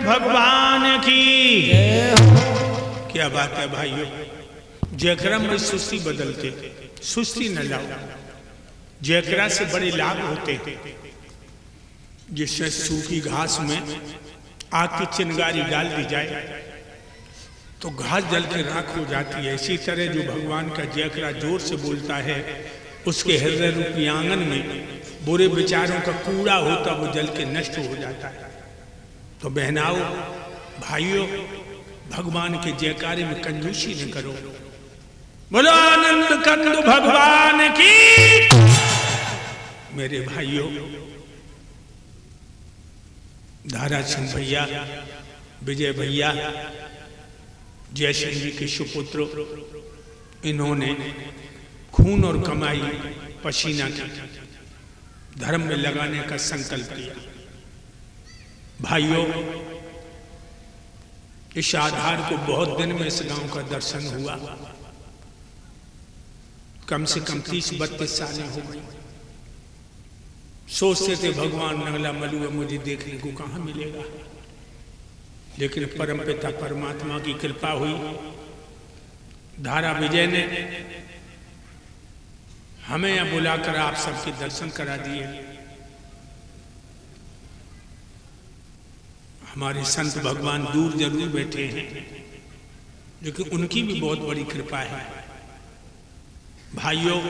भगवान की। क्या बात है भाइयों, जयकरा में सुस्ती बदलते, सुस्ती न लाओ। जयकरा से बड़े लाभ होते हैं। जिससे सूखी घास में आग की चिंगारी डाल दी जाए तो घास जल के राख हो जाती है। इसी तरह जो भगवान का जयकरा जोर से बोलता है, उसके हृदय रूपी आंगन में बुरे विचारों का कूड़ा होता वो जल के नष्ट हो जाता है। तो बहनाओ भाइयों, भगवान के जयकारे में कंजूसी न करो। बोलो आनंद कंद भगवान की। मेरे भाइयों, धारा सिंह भैया, विजय भैया, जय सिंह जी के सुपुत्र, इन्होंने खून और कमाई पसीना की धर्म में लगाने का संकल्प किया। भाइयों, इस आधार को बहुत दिन में इस गांव का दर्शन हुआ। कम से कम 30-32 सालें हो गई। सोचते थे भगवान नगला मलुआ मुझे देखने को कहां मिलेगा, लेकिन परमपिता परमात्मा की कृपा हुई। धारा विजय ने हमें यहां बुलाकर आप सबके दर्शन करा दिए। हमारे संत भगवान दूर जरूर बैठे हैं, लेकिन उनकी भी बहुत बड़ी कृपा है। भाइयों,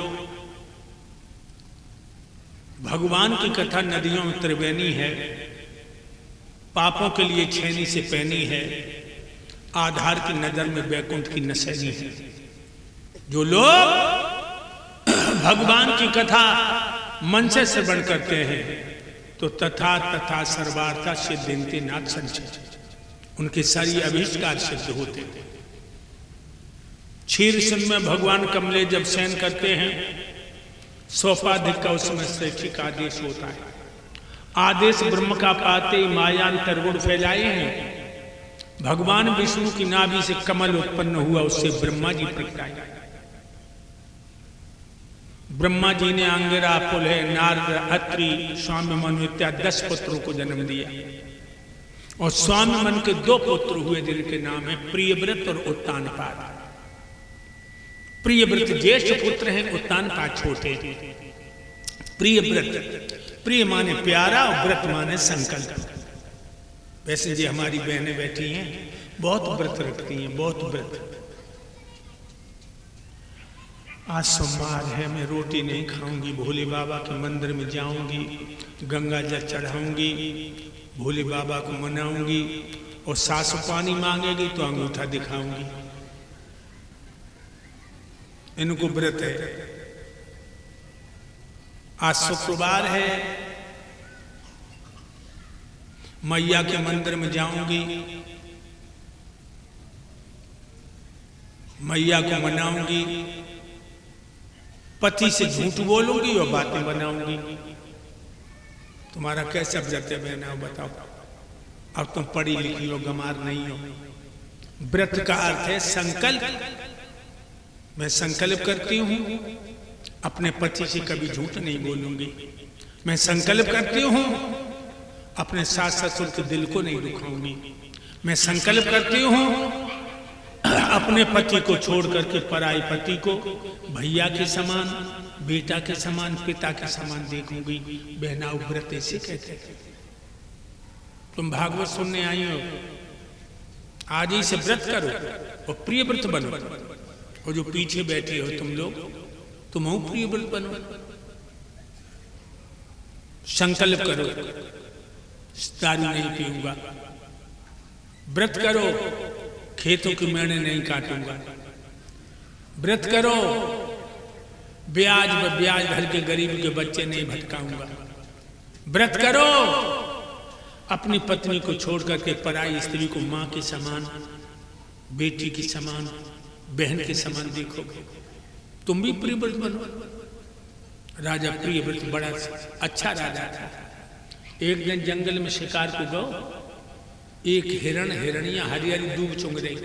भगवान की कथा नदियों में त्रिवेणी है, पापों के लिए छेनी से पैनी है, आधार की नजर में बैकुंठ की नशैनी है। जो लोग भगवान की कथा मन से श्रवण करते हैं तो तथा तथा सर्वार्था सिद्धिंते नाथ संचय, उनके सारी अभिष्कार सिद्ध होते हैं। क्षीर सिंह में भगवान कमले जब शयन करते हैं, सोपाधिक का उसमें शैक्षिक आदेश होता है। आदेश ब्रह्म का पाते मायांतर गुण फैलाए हैं। भगवान विष्णु की नाभि से कमल उत्पन्न हुआ, उससे ब्रह्मा जी प्रगटाए। ब्रह्मा जी ने अंगिरा, पुलह, नारद, अत्रि, स्वामी मनु इत्यादि 10 पुत्रों को जन्म दिया। और स्वामी मन के 2 पुत्र हुए जिनके नाम है प्रियव्रत और उत्तानपाद। प्रियव्रत ज्येष्ठ पुत्र हैं, उत्तानपाद छोटे। प्रियव्रत, प्रिय माने प्यारा और व्रत माने संकल्प। वैसे जी हमारी बहनें बैठी हैं, बहुत व्रत रखती हैं, बहुत व्रत। आज सोमवार है, मैं रोटी नहीं खाऊंगी, भोले बाबा के मंदिर में जाऊंगी, गंगा जल चढ़ाऊंगी, भोले बाबा को मनाऊंगी, और सासु पानी मांगेगी तो अंगूठा दिखाऊंगी। इनको व्रत है। आज शुक्रवार है, मैया के मंदिर में जाऊंगी, मैया को मनाऊंगी, पति से झूठ बोलूंगी और बातें बनाऊंगी। तुम्हारा कैसा व्रत है बहना, बताओ। अब तुम पढ़ी लिखी हो, गंवार नहीं हो। व्रत का अर्थ है संकल्प। मैं संकल्प करती हूं अपने पति से कभी झूठ नहीं बोलूंगी। मैं संकल्प करती हूं अपने सास ससुर के दिल को नहीं दुखाऊंगी। मैं संकल्प करती हूं अपने पति को छोड़ करके पराई पति को भैया के समान, बेटा के समान, पिता के समान देखूंगी। बहनाओ, व्रत ऐसे कहते हैं। तुम भागवत सुनने आई हो, आज ही से व्रत करो और प्रिय व्रत बनो। और जो पीछे बैठे हो तुम लोग, तुम हो प्रिय व्रत बनो। संकल्प करो, दारू नहीं पीऊंगा। व्रत करो, खेतों की मेढ़े नहीं काटूंगा। व्रत करो, ब्याज में ब्याज धर के गरीब के बच्चे नहीं भटकाऊंगा। व्रत करो, अपनी पत्नी को छोड़ करके पराई स्त्री को मां के समान, बेटी के समान, बहन के समान देखो। तुम भी प्रियव्रत बनो। राजा प्रियव्रत बड़ा अच्छा राजा था। एक दिन जंगल में शिकार को गो, एक हिरण, हिरणिया हरी हरी दूब चुंग रही।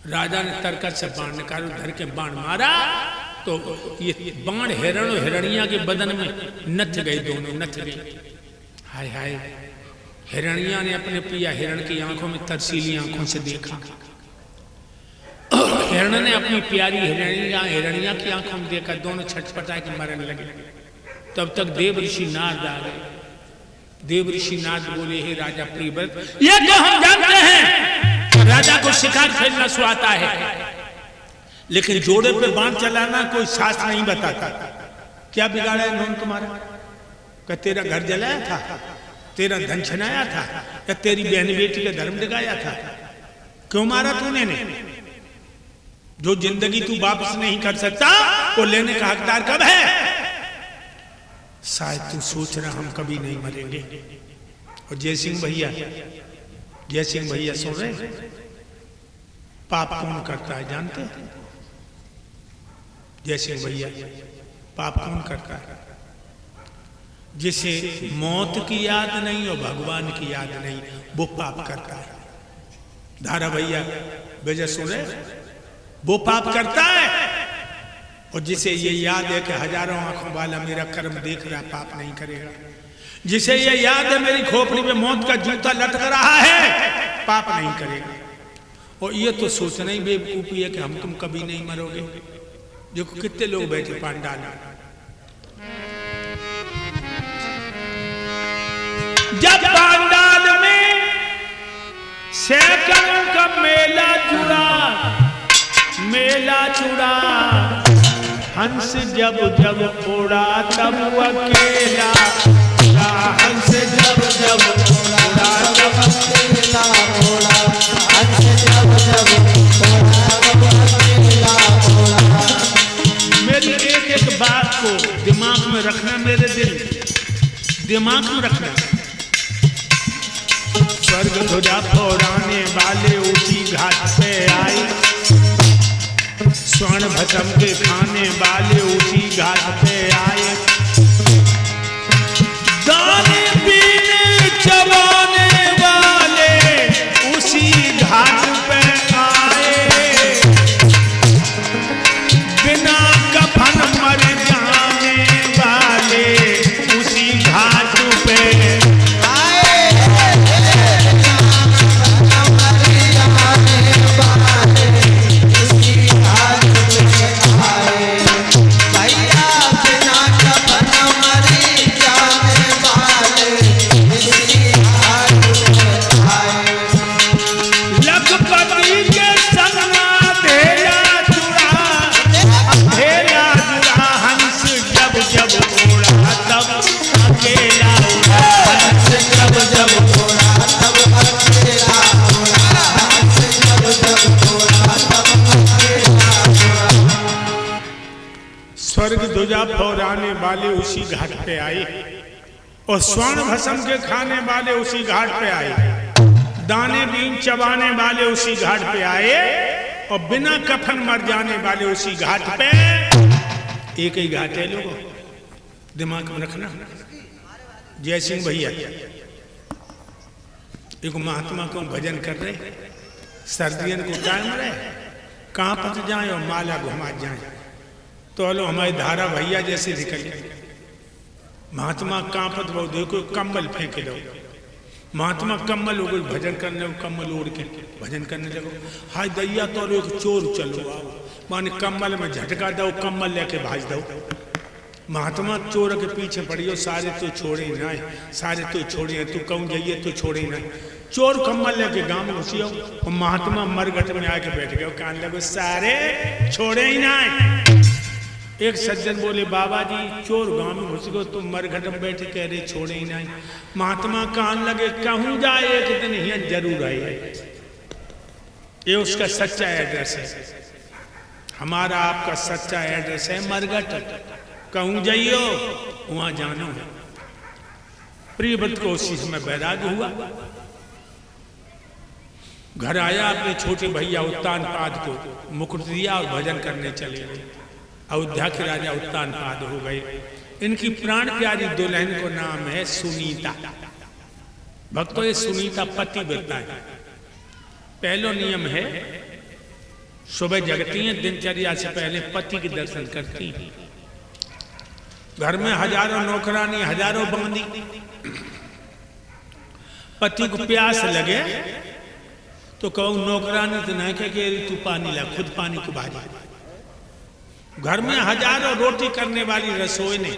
राजा ने तरकत से बाण निकालो, धर के बाण मारा तो ये बाण हिरण और हिरणिया के बदन में नथ गए, दोनों नथ गए। हाय हाय, हिरणिया ने अपने प्रिया हिरण की आंखों में तरसीली आंखों से देखा। हिरण ने अपनी प्यारी हिरणिया की आंखों में देखा। दोनों छटपटा के मरने लगे। तब तक देव ऋषि नारद आ गए। देव ऋषि नारद बोले, हे राजा प्रियव्रत, ये तो हम जानते हैं राजा को शिकार खेलना सुहाता है, लेकिन जोड़े पे बाण चलाना कोई शास्त्र नहीं बताता। क्या बिगाड़ा है इन्होंने तुम्हारा? क्या तेरा घर जलाया था, तेरा धन छनाया था, या तेरी बहन बेटी का धर्म दिखाया था? क्यों मारा तूने ने? जो जिंदगी तू वापस नहीं कर सकता वो लेने का हकदार कब है? शायद तू सोच रहा हम कभी नहीं मरेंगे। और जय सिंह भैया सुन रहे? पाप कौन करता है जानते हैं? जय सिंह भैया, पाप कौन करता है? जिसे मौत की याद नहीं और भगवान की याद नहीं, वो पाप करता है। धारा भैया बेजा सुन रहे? वो पाप करता है। और जिसे ये याद है कि हजारों आंखों वाला मेरा कर्म देख रहा, पाप नहीं करेगा। जिसे ये याद है मेरी खोपड़ी में मौत का जूता लटक रहा है, पाप नहीं करेगा। और ये तो सोचना ही बेवकूफी है कि हम तुम कभी नहीं मरोगे। देखो कितने लोग बैठे पांडाल में। जब पांडाल में सैकड़ों का मेला जुड़ा, हंस जब जब उड़ा तब अकेला, हंस जब जब उड़ा तब अकेला, हंस जब जब उड़ा। मेरी एक बात को दिमाग में रखना, मेरे दिमाग में रखना। स्वर्ग ध्वजा फौराने वाले उसी घाट पे आए, स्वर्ण भस्म के खाने वाले उसी घाट पे आए, दाने पीने चबाने वाले उसी घाट पे आए, बिना कफन मर जाने वाले उसी घाट पे स्वर्ग ध्वजा फौराने वाले उसी घाट पे आए, और स्वर्ण भस्म के खाने वाले उसी घाट पे आए, दाने बीन चबाने वाले उसी घाट पे आए, और बिना कफन मर जाने वाले उसी घाट पे। एक ही घाट है लोगों, दिमाग में रखना। जय सिंह भैया एक महात्मा को भजन कर रहे, सर्दियन को टाइम रहे, कहाँ पहुंच जाए और माला घुमा जाए। तो हलो हमारे धारा भैया जैसे निकल गए। महात्मा कांपत बहु देखो कम्बल फेंके लो। महात्मा कम्बल हो गई, भजन करने कम्बल ओढ़ के भजन करने लगो। हाय दैया तो एक चोर चलो आओ, माने कम्बल में झटका दो, कम्बल लेके भाज दो। महात्मा चोर के पीछे पड़ियो, सारे तो छोड़े ना, सारे तो छोड़े, तू कहूँ जाइए तो छोड़े ना। चोर कम्बल लेके गांव में घुसियो, और महात्मा मरघट में आके बैठ गए, कान लगो सारे छोड़े ही ना। एक सज्जन बोले, बाबा जी चोर गांव में घुस गो, तुम मरघट में बैठे कह रहे छोड़े ही नहीं। महात्मा कान लगे, कहूँ जाए एक दिन यहाँ जरूर आए। ये उसका सच्चा एड्रेस है, हमारा आपका सच्चा एड्रेस है मरघट। कहूँ जाइयो वहां जानो। प्रियव्रत को उसी समय वैराग्य हुआ, घर आया, अपने छोटे भैया उत्तानपाद को मुकुट दिया और भजन करने चले गए। अयोध्या के राजा उत्तानपाद हो गए। इनकी प्राण प्यारी दुल्हन को नाम है सुनीता। भक्तों ये सुनीता पतिव्रता है। पहला नियम है, सुबह जगती हैं, दिनचर्या से पहले पति के दर्शन करती हैं। घर में हजारों नौकरानी, हजारों बंदी, पति को प्यास लगे तो कहूँ नौकरानी तो नहीं कह कि तू पानी ला, खुद पानी को बारी। घर में हजारों रोटी करने वाली रसोई ने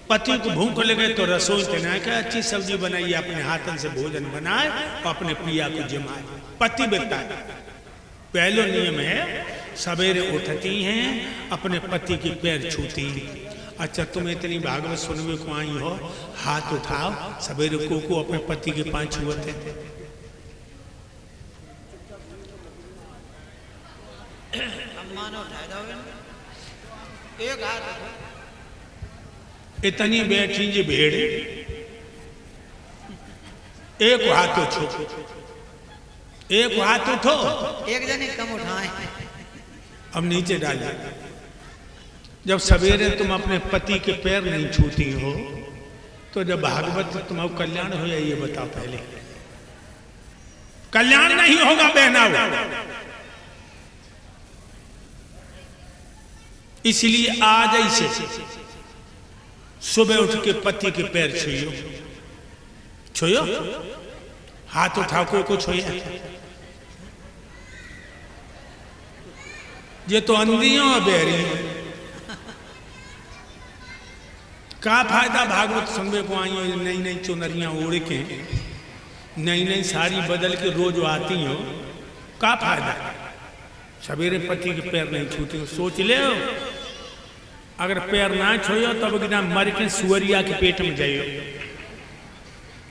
पति को भूख लगे तो रसोई से नहीं कह अच्छी सब्जी बनाइए, अपने हाथों से भोजन बनाए और अपने पिया को जमाए। पति बेटा पहलो नियम है, सवेरे उठती हैं अपने पति के पैर छूती हैं। अच्छा तुम इतनी भागवत सुनने को आई हो, हाथ उठाओ, सवेरे को अपने पति के पांव छुअते। एक हाथ इतनी बैठी जी भेड़, एक हाथ उठो, एक हाथ उठो, एक जने कम उठाए। अब नीचे डालिए। जब सवेरे तुम अपने पति के पैर नहीं छूती हो तो जब भागवत तुम्हारा कल्याण हो जाए, ये बताओ पहले। कल्याण नहीं होगा बहना। इसलिए आज ऐसे सुबह उठ के पति के पैर छुइयो, छुइयो, हाथ उठा को छुइया। ये तो अंधियों और बहरियों का फायदा भागवत सुनने को आई हो। नई नई चुनरियां ओढ़ के, नई नई साड़ी बदल के रोज आती हो, का फायदा? सवेरे पति के पैर नहीं छूती हो। सोच ले, अगर पैर ना छुओ तब एकदम मर के सुअरिया के पेट में जाइयो,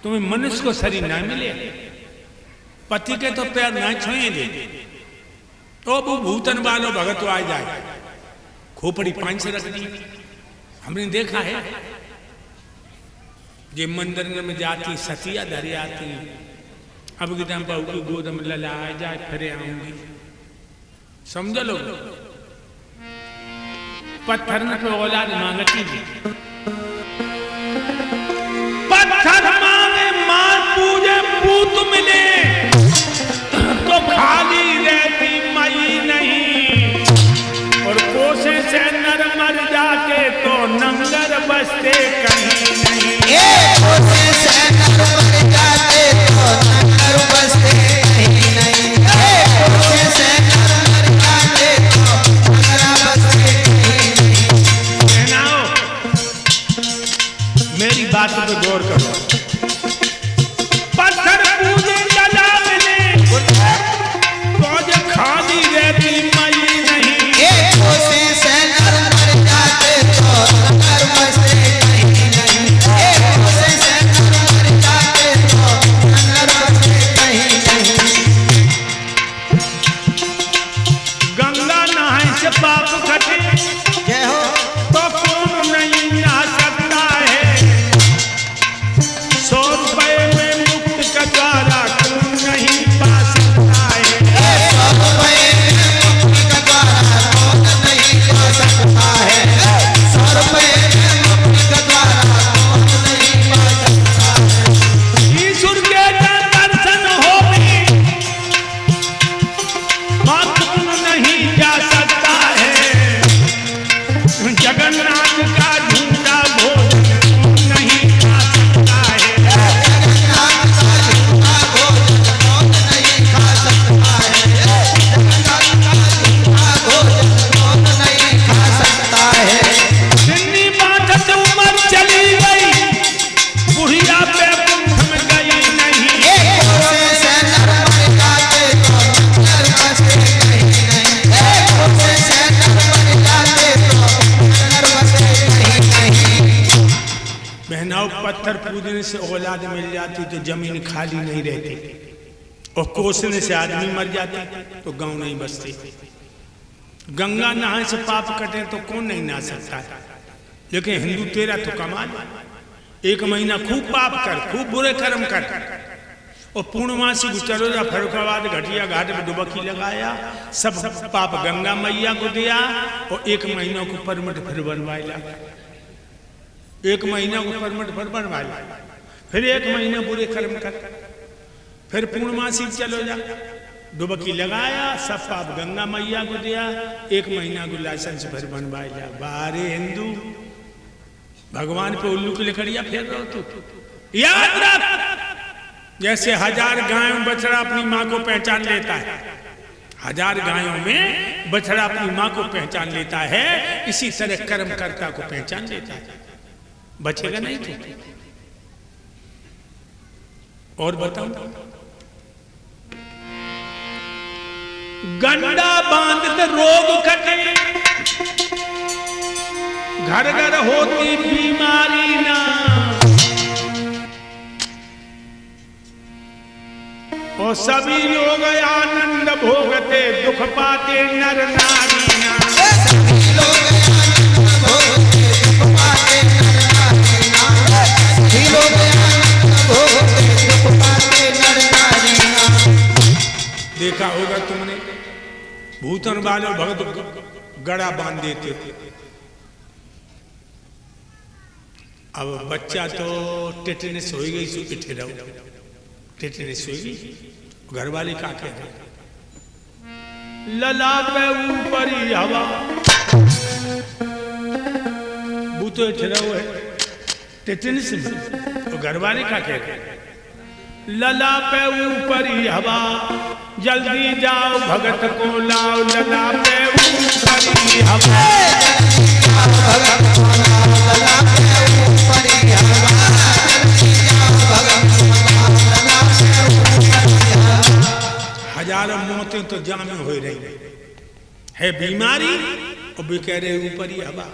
तुम्हें मनुष्य को शरीर ना मिले। पति के तो पैर ना छुएंगे तो वो भूतन वालों भगत आ जाए, खोपड़ी पांच से रख दी। हमने देखा है ये मंदिर में जाती सतिया धरी आती, अब एकदम बहू की गोद में लला जाए, फिर आऊंगी। समझ लो, पत्थर न पे औलाद मांगती थी। पत्थर मांगे मां पूजे पूत मिले तो खाली रहती मई नहीं, और कोसे से नर मर जाके तो नंगर बसते कहीं नहीं। कोसे से नर मर जाते तो नंगर बसते कहीं नहीं। कोसे से नर मर जाते तो नंगर बसते कहीं नहीं। कहनाओ, मेरी बात पे गौर करो। पत्थर पूजे लला मिले तो खाली रहती मई नहीं। कोसे से नर मर जाते तो नंगर बसते कहीं नहीं। कोसे से नर मर जाते तो नंगर बसते कहीं नहीं। गंगा नहाए से पाप कटे जय हो। तो कौन नहीं नहा सकता है। 100 रुपए में मुक्त का द्वारा कौन नहीं पा सकता है। 100 रुपए में मुक्ति का द्वारा कौन नहीं पा सकता है। 100 रुपए में मुक्ति का द्वारा कौन नहीं पा सकता है। ईश्वर के दर्शन हो भी मातृ नहीं जा सकता है। जगन्नाथ का झूठा भोजन नहीं खा सकता है। जगन्नाथ का झूठा भोजन कौन नहीं खा सकता है। जगन्नाथ का झूठा भोजन कौन नहीं खा सकता है। जितनी बात उम्र चली गई, बुढ़िया पे कुंठ में गई नहीं। कोसे से नर मर जाते तो नंगर बसते कहीं नहीं। कोसे से नर मर जाते तो नंगर बसते कहीं नहीं। बहनाओं, पत्थर पूजने से औलाद मिल जाती तो जमीन खाली नहीं रहती, और कोसने से आदमी मर जाते तो गांव नहीं बसते। गंगा नहाए से पाप कटे तो कौन नहीं नहा सकता है। लेकिन हिंदू तेरा तो कमाल, 1 महीना खूब पाप कर, खूब बुरे कर्म कर, और पूर्णमासी को चलो जा फरुखाबाद घटिया घाट में डुबकी लगाया, सब पाप गंगा मैया को दिया, और 1 महीना को परमिट फिर बनवाया। 1 महीना को परमिट फिर बनवाया, फिर 1 महीना बुरे कर्म कर, फिर पूर्णमासी चलो जा, डुबकी लगाया, सब पाप गंगा मैया को दिया, 1 महीना को लाइसेंस फिर बनवाया। बारे हिंदू, भगवान पे उल्लू की लकड़ियां फेर रहो तू। याद रख, जैसे 1000 गायों बछड़ा अपनी माँ को पहचान लेता है, 1000 गायों में बछड़ा अपनी माँ को पहचान लेता है, इसी तरह कर्मकर्ता को पहचान लेता है। बचेगा नहीं तो। और बताओ, गंडा बांधत रोग कटे, घर घर होती बीमारी ना, और सभी लोग आनंद भोगते, दुख पाते नर नारी ना। सभी लोग आनंद भोगते, दुख पाते नर नारी ना। सभी लोग आनंद भोगते, दुख पाते नर नारी ना। देखा होगा तुमने, भूतन वाले भगत गड़ा बांध देते थे। अब बच्चा तो टेटनेस हो गई, सो पिटे रहो, टेटनेस हो गई, घर वाले का कहते, ललाट पे ऊपर ही हवा, बूतो ठहरा हुआ है टेटनेस में, तो घर वाले का कहते, लला पे ऊपर ही हवा, जल्दी जाओ भगत को लाओ, लला पे ऊपर ही हवा, भगत को लाओ, लला पे ऊपर ही हवा, जल्दी जाओ भगत को लाओ, लला पे ऊपर ही हवा। हजारों मौतें तो जामे हो रही है बीमारी, और भी कह रहे ऊपर ही हवा।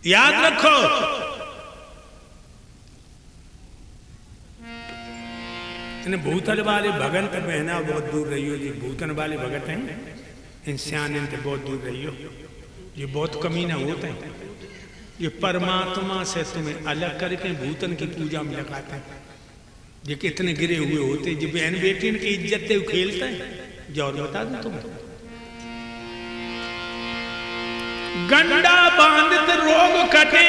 याद रखो, भूतन वाले भगत बहना बहुत दूर रही हो जी, भूतन वाले भगत हैं इंसान इनसे बहुत दूर रही हो, ये बहुत कमीना होता है, ये परमात्मा से तुम्हें अलग करके भूतन की पूजा में लगाते हैं। ये कितने गिरे हुए होते, जो बहन बेटी की इज्जत से खेलते हैं। जो और बता दूं तुम्हें, गंडा बांधित रोग कटे,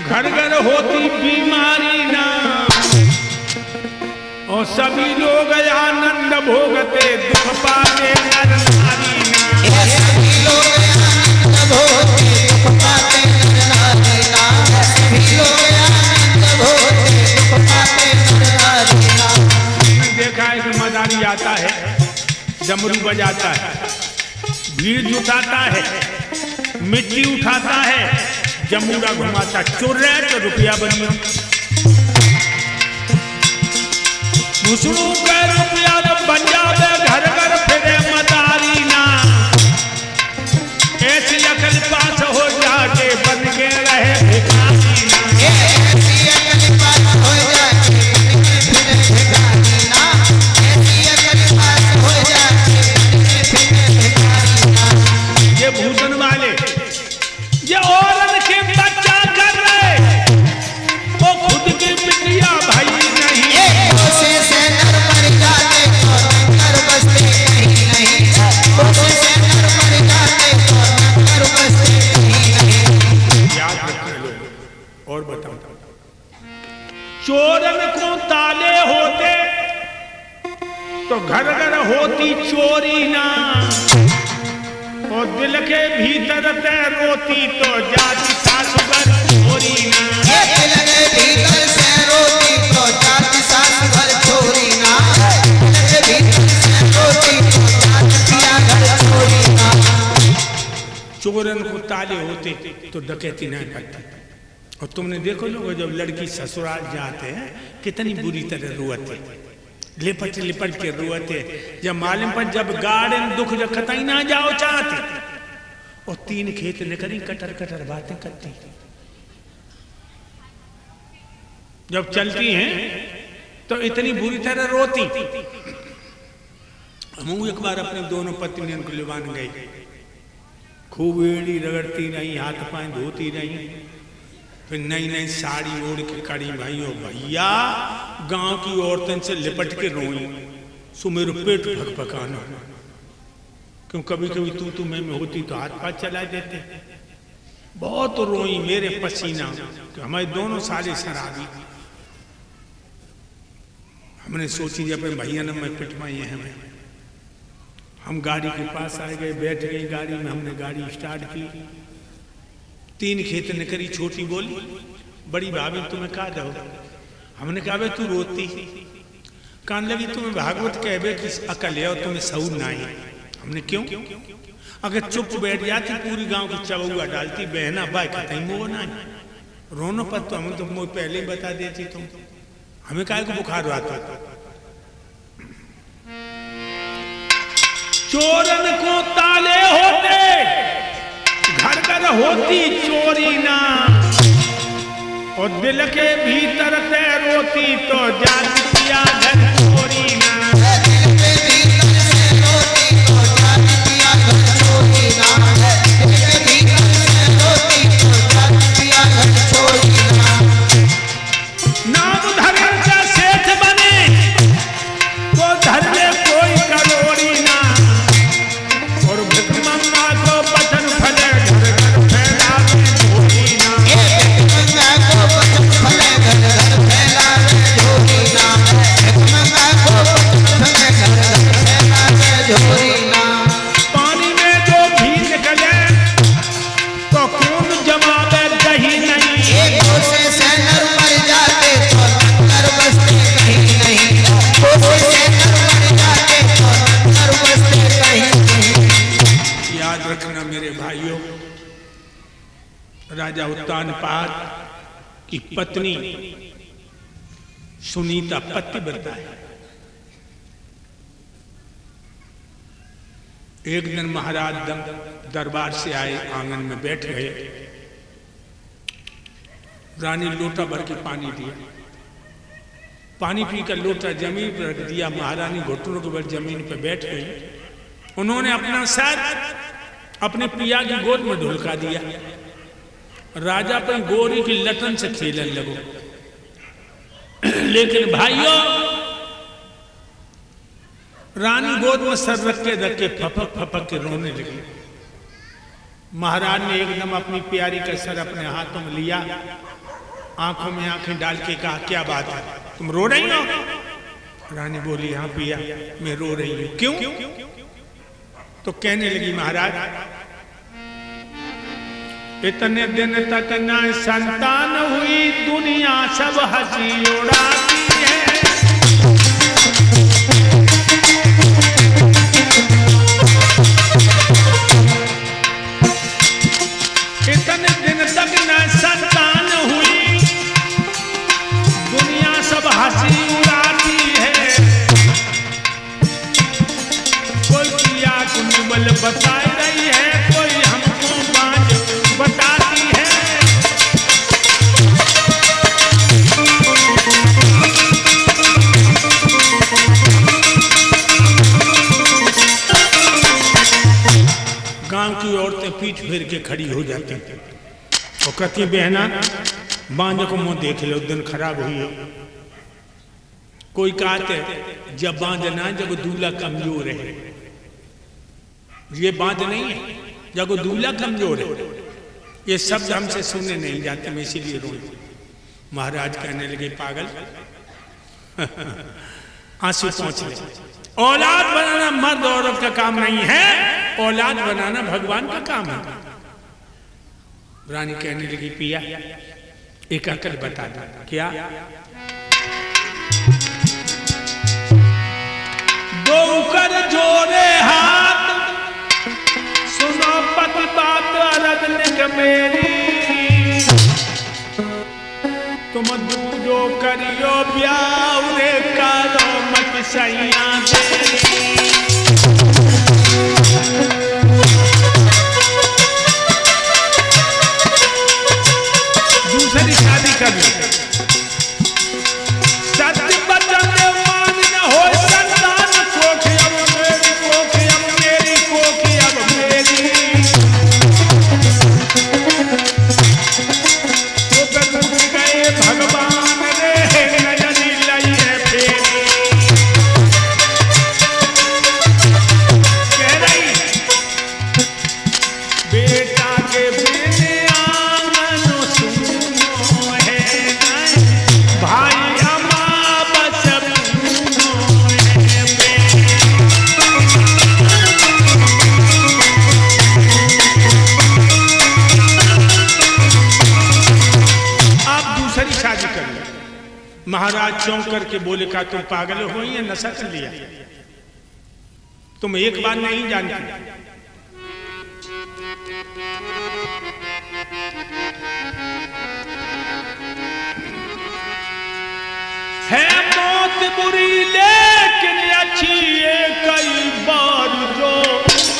घर घर होती बीमारी ना, और सभी लोग आनंद भोगते, दुख पाते नर नारी ना। सभी लोग आनंद भोगते, दुख पाते नर नारी ना। सभी लोग आनंद भोगते, दुख पाते नर नारी ना। मैंने देखा है कि मदारी आता है, डमरू बजाता है, भीड़ जुटाता है, मिट्टी उठाता है, जमूरा घुमाता, चोर रहे तो रुपया बनियो, मुसड़ू का रुपया बन जावे, घर घर फिरे मदारी ना। ऐसी अकल पास हो जाके बन के रहे भिखारी ना। ऐसी अकल पास हो जाके बन के फिरे भिखारी ना। ऐसी अकल पास हो जाके बन के फिरे भिखारी ना। ये भूतन वाले, ये औरत के बच्चा कर रहे, वो खुद की बिटिया भाई नहीं। कोसे से नर मर जाते तो नर बसते कहीं नहीं। कोसे से नर मर जाते तो नर बसते कहीं नहीं। याद रखने लोग। और बताओ, चोरन को ताले होते तो घर घर होती चोरी ना, और दिल के भीतर ते रोती तो जाती सासुगर चोरी ना। दिल के भीतर से रोती तो जाती सास घर चोरी ना। दिल के भीतर से रोती तो जाती पिया घर चोरी ना। चोरन को ताले होते तो डकैती नहीं करती। और तुमने देखो लोग, जब लड़की ससुराल जाते हैं कितनी बुरी तरह रोते, लिपट लिपट के रोते, जब मालूम पर जब गार्डन दुख जब कतई ना जाओ चाहते, और 3 खेत निकली कटर कटर बातें करती, जब चलती हैं तो इतनी बुरी तरह रोती। हम एक बार अपने दोनों पत्नियों को लिवान गई, खूब एड़ी रगड़ती रही, हाथ पांव धोती रही, फिर नई नई साड़ी ओढ़ के कड़ी भाइयों भैया गांव की औरतन से लिपट के रोई, सो मेरे पेट फकफकाना, क्यों कभी कभी तू मैं होती तो हाथ पाथ चला देते। बहुत रोई, मेरे पसीना, कि हमारे दोनों साले शराबी। हमने सोची जब भैया ने मैं पिटवाई है हमें। हम गाड़ी के पास आ गए, बैठ गई गाड़ी में, हमने गाड़ी स्टार्ट की, 3 खेत निकली, छोटी बोली बड़ी भाभी तुम्हें कहा दो। हमने कहा तू रोती कान लगी, तुम्हें भागवत कहबे कि अकल है और तुम्हें सऊर ना है। हमने क्यों? अगर चुप बैठ जाती पूरी गांव की चबुआ डालती, बहना भाई कहीं मोह ना रोनो पर तो हमें तो मोह पहले ही बता देती तुम। हमें काहे को बुखार आता। चोरन को ताले होते घर घर होती चोरी ना, और दिल के भीतर ते रोती तो जाती पिया घर चोरी ना। दिल के भीतर से रोती तो जाती पिया घर चोरी ना। दिल के भीतर से रोती तो जाती पिया घर चोरी ना। नाम धर्म का सेठ बने तो धर्मे कोई करोड़ी ना, और भिकमंगा को बचन फले घर घर फैलावे झोली ना। भिकमंगा को बचन फले घर घर फैलावे झोली ना। भिकमंगा को बचन फले घर घर फैलावे झोली ना। पानी में जो भी निकले तो खून जमावे दही नहीं। एक कोसे से नर मर जाते तो नर बसते कहीं नहीं। कोसे से नर मर जाते तो नर बसते कहीं नहीं। याद रखना मेरे भाइयों, राजा उत्तानपाद की पत्नी सुनीता पतिव्रता है। एक दिन महाराज दरबार से आए, आंगन में बैठ गए। रानी लोटा भर के पानी दिया, पानी पीकर लोटा जमीन पर रख दिया। महारानी घुटनों के बल जमीन पर बैठ गई। उन्होंने अपना सर अपने पिया की गोद में ढुलका दिया। राजा पर गोरी की लटन से खेलने लगो। लेकिन भाइयों, रानी गोद में सर रख के फपक फपक के रोने लगी। महाराज ने एकदम अपनी प्यारी का सर अपने हाथों में लिया, आंखों में आंखें डाल के कहा, क्या बात है, तुम रो रही हो? रानी बोली, हाँ पिया मैं रो रही हूं। क्यों? तो कहने लगी, महाराज इतने दिन तक न संतान हुई, दुनिया सब हंसी उड़ाती है। इतने दिन तक न संतान हुई, दुनिया सब हंसी उड़ाती है। कोई पिया को निबल बताई रही है, कोई हमको बांझ बताती है। गांव की औरतें पीठ फेर के खड़ी हो जाती हैं और कहती, बहना बांझ को मुंह देख लो, दिन खराब हुई है। कोई कहते जब बांझ ना, जब दूल्हा कमजोर है। ये बात नहीं है, जब दूल्हा कमजोर है। ये शब्द हमसे सुनने नहीं जाते, मैं इसीलिए रोई। महाराज कहने लगे, पागल आंसू पहुंच ले। औलाद बनाना मर्द औरत का काम नहीं है, औलाद बनाना भगवान का काम है। रानी कहने लगी, पिया एक अकल बता दो। क्या? दो कर जोड़े हाथ, सुनो पति बात अरदनिक मेरी। तुम जो करियो ब्याह रे करो मत सैया तेरी। दूसरी शादी कर लो। सत्य बचन मान न हो संतान, कोखी अब मेरी, कोखी अब मेरी, कोखी अब मेरी। तो उठ गए भगवान रे, नजरी लइए फेरी। चौंक करके बोले, का तुम पागल हो या नशा कर लिया? तुम एक बार नहीं जानते। है मौत बुरी लेकिन अच्छी ये कई बार जो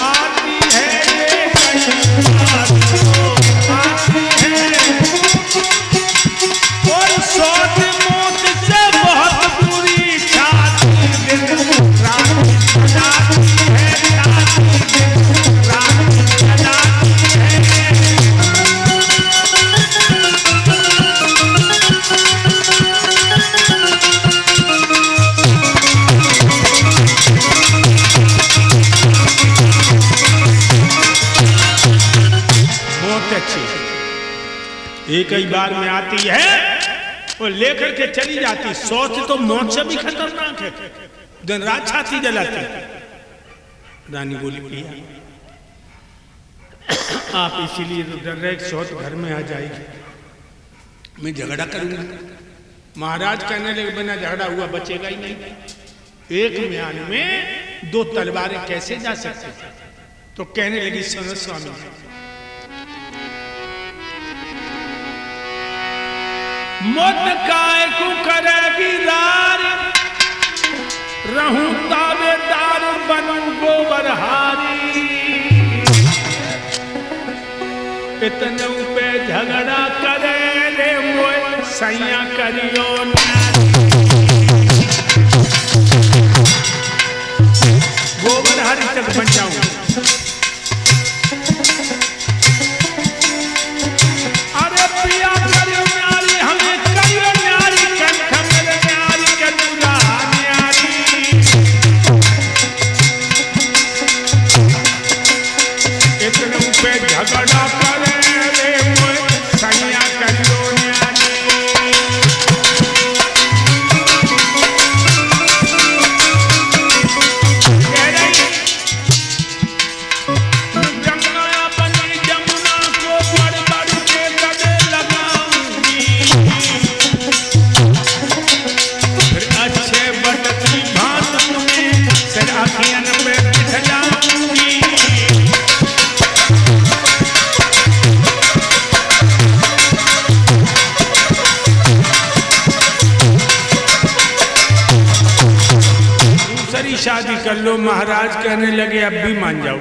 आती है, ये कई बार जो आती है। और सौत मौत से बहुत बुरी छाती दिन रात जलाती है, छाती दिन रात जलाती है। एक ही बार में आती है और लेकर के चली जाती। सोच तो मौत से भी खतरनाक है, दिन रात छाती जलाती। रानी बोली, पिया आप इसीलिए तो डर रहे सोच घर में आ जाएगी, मैं झगड़ा करूंगा। महाराज कहने लगे, बिना झगड़ा हुआ बचेगा ही नहीं। एक म्यान में दो तलवारें कैसे जा सकती? तो कहने लगी, सुनो स्वामी, मौत काय को करेगी रार, रहूं ताबेदार बनूं गोबरहारी। इतने पे झगड़ा करे रे मोय सैया करियो गोबरहारी तक बन जाऊं। अरे पिया करियो न्यारी, हमें करियो न्यारी, कंठ मेरे न्यारी के दूल्हा न्यारी। इतने पे झगड़ा करे रे मोय सैया करियो न्यारी। गंगा बनी जमुना को बड़ बड़ के गले लगाऊंगी, फिर अच्छे बटती भात तुम्हें सिर आँखियन पे बिठलाऊंगी। दूसरी शादी कर लो। महाराज कहने लगे, अब भी मान जाओ।